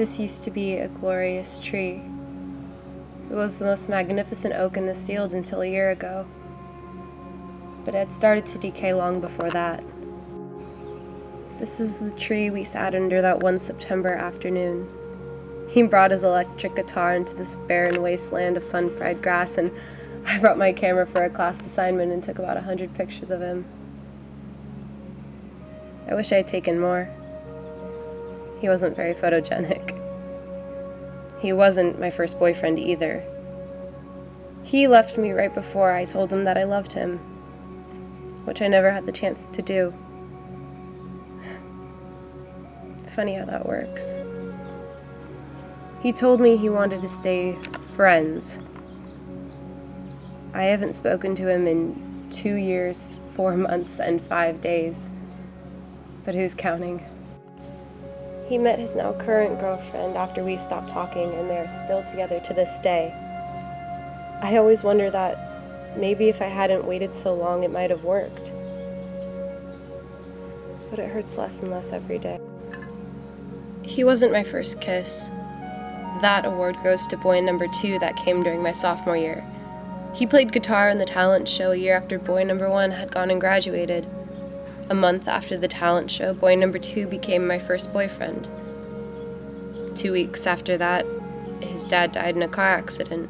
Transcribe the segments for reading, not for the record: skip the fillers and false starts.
This used to be a glorious tree. It was the most magnificent oak in this field until a year ago, but it had started to decay long before that. This is the tree we sat under that one September afternoon. He brought his electric guitar into this barren wasteland of sun-fried grass, and I brought my camera for a class assignment and took about 100 pictures of him. I wish I had taken more. He wasn't very photogenic. He wasn't my first boyfriend either. He left me right before I told him that I loved him, which I never had the chance to do. Funny how that works. He told me he wanted to stay friends. I haven't spoken to him in 2 years, 4 months, and 5 days. But who's counting? He met his now current girlfriend after we stopped talking, and they're still together to this day. I always wonder that maybe if I hadn't waited so long, it might have worked. But it hurts less and less every day. He wasn't my first kiss. That award goes to boy number 2 that came during my sophomore year. He played guitar in the talent show a year after boy number 1 had gone and graduated. A month after the talent show, boy number 2 became my first boyfriend. 2 weeks after that, his dad died in a car accident.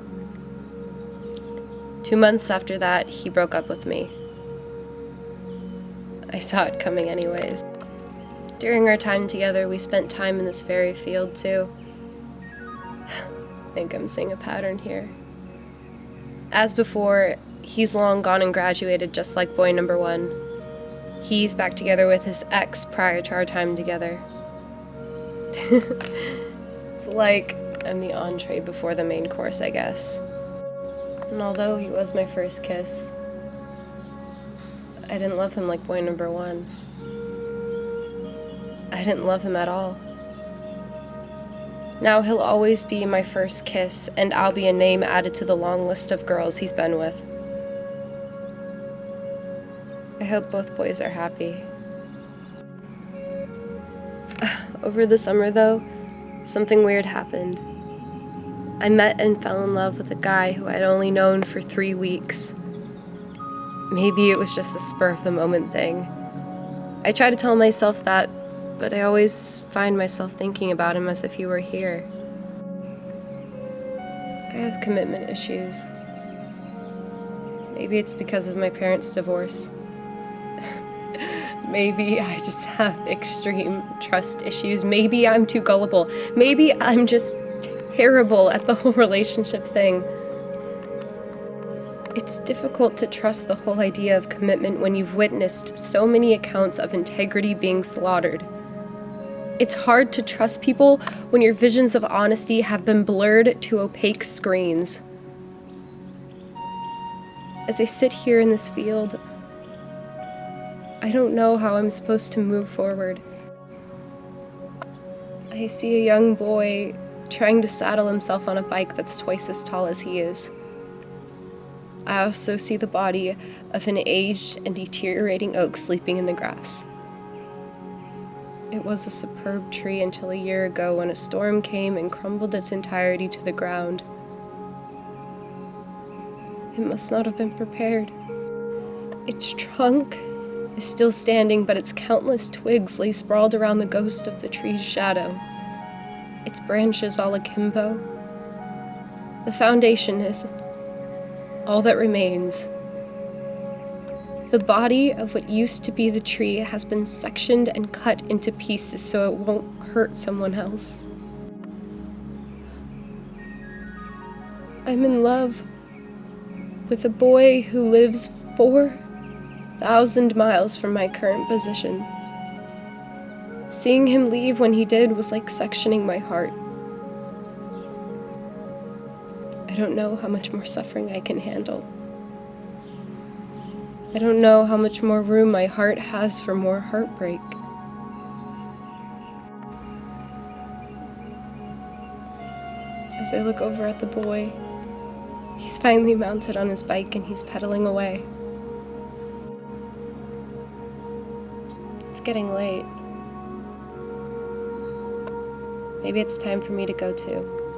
2 months after that, he broke up with me. I saw it coming anyways. During our time together, we spent time in this very field too. I think I'm seeing a pattern here. As before, he's long gone and graduated just like boy number 1. He's back together with his ex prior to our time together. It's like I'm the entree before the main course, I guess. And although he was my first kiss, I didn't love him like boy number 1. I didn't love him at all. Now he'll always be my first kiss, and I'll be a name added to the long list of girls he's been with. I hope both boys are happy. Over the summer, though, something weird happened. I met and fell in love with a guy who I'd only known for 3 weeks. Maybe it was just a spur-of-the-moment thing. I try to tell myself that, but I always find myself thinking about him as if he were here. I have commitment issues. Maybe it's because of my parents' divorce. Maybe I just have extreme trust issues. Maybe I'm too gullible. Maybe I'm just terrible at the whole relationship thing. It's difficult to trust the whole idea of commitment when you've witnessed so many accounts of integrity being slaughtered. It's hard to trust people when your visions of honesty have been blurred to opaque screens. As I sit here in this field, I don't know how I'm supposed to move forward. I see a young boy trying to saddle himself on a bike that's twice as tall as he is. I also see the body of an aged and deteriorating oak sleeping in the grass. It was a superb tree until a year ago when a storm came and crumbled its entirety to the ground. It must not have been prepared. Its trunk is still standing, but its countless twigs lay sprawled around the ghost of the tree's shadow. Its branches all akimbo. The foundation is all that remains. The body of what used to be the tree has been sectioned and cut into pieces so it won't hurt someone else. I'm in love with a boy who lives 4,000 miles from my current position. Seeing him leave when he did was like sectioning my heart. I don't know how much more suffering I can handle. I don't know how much more room my heart has for more heartbreak. As I look over at the boy, he's finally mounted on his bike and he's pedaling away. It's getting late. Maybe it's time for me to go too.